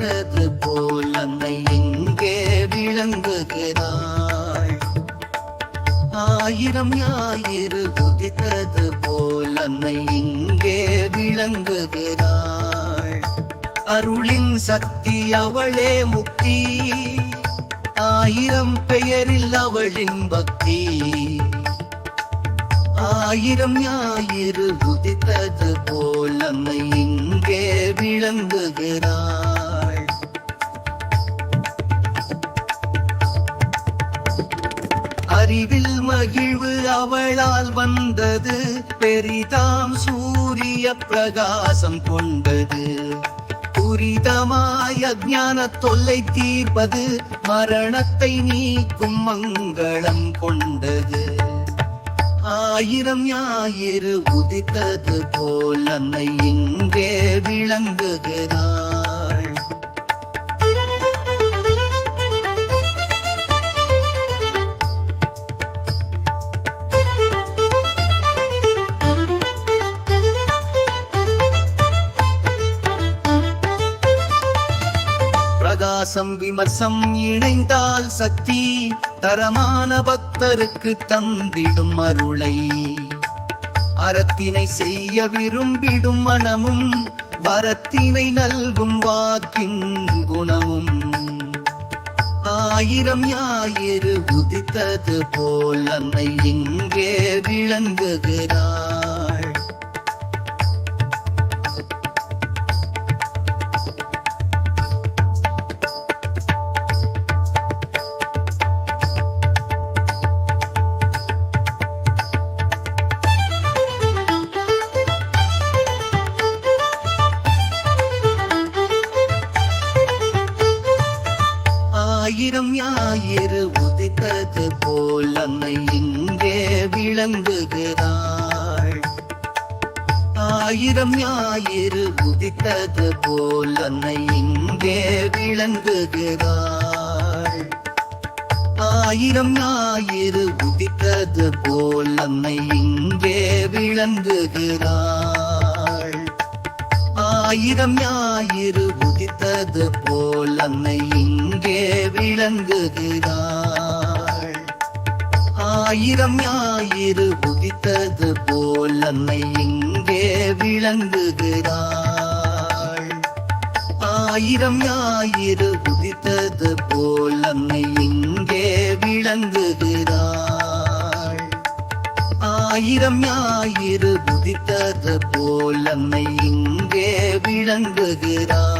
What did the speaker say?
உதித்தது போல் அன்னை இங்கே விளங்குகிறாள். ஆயிரம் ஞாயிறு உதித்தது போல் அன்னை இங்கே விளங்குகிறாள். அருளின் சக்தி அவளே முக்தி, ஆயிரம் பெயரில் அவளின் பக்தி. ஆயிரம் ஞாயிறு உதித்தது போல் அன்னை இங்கே விளங்குகிறாள். அறிவில் மகிழ்வு அவளால் வந்தது, பெரிதாம் சூரிய பிரகாசம் கொண்டது. துரிதமாய் அஞ்ஞான தொல்லை தீர்ப்பது, மரணத்தை நீக்கும் மங்களம் கொண்டது. ஆயிரம் ஞாயிறு உதித்தது போல் அன்னை இங்கே விளங்குகிறாள். பிரகாசம் விமர்சம் இணைந்தால் சக்தி, தரமான பக்தருக்கு தந்திடும் அருளை. அறத்தினை செய்ய விரும்பிடும் மனமும், வரத்தினை நல்கும் வாக்கின் குணமும். ஆயிரம் ஞாயிறு உதித்தது போல் அன்னை இங்கே விளங்குகிறாள். ஆயிரம் ஞாயிறு உதித்தது போல் அன்னை இங்கே விளங்குகிறாள். ஆயிரம் ஞாயிறு உதித்தது போல் அன்னை இங்கே விளங்குகிறாள். ஆயிரம் ஞாயிறு உதித்தது போல் அன்னை இங்கே விளங்குகிறாள். ஆயிரம் ஞாயிறு உதித்தது போல் அன்னை இங்கே விளங்குகிறாள். ஆயிரம் ஞாயிறு உதித்தது போல் அன்னை இங்கே விளங்குகிறாள். ஆயிரம் ஞாயிறு உதித்தது போல் அன்னை இங்கே விளங்குகிறாள். ஆயிரம் ஞாயிறு உதித்தது போல் அன்னை இங்கே விளங்குகிறாள்.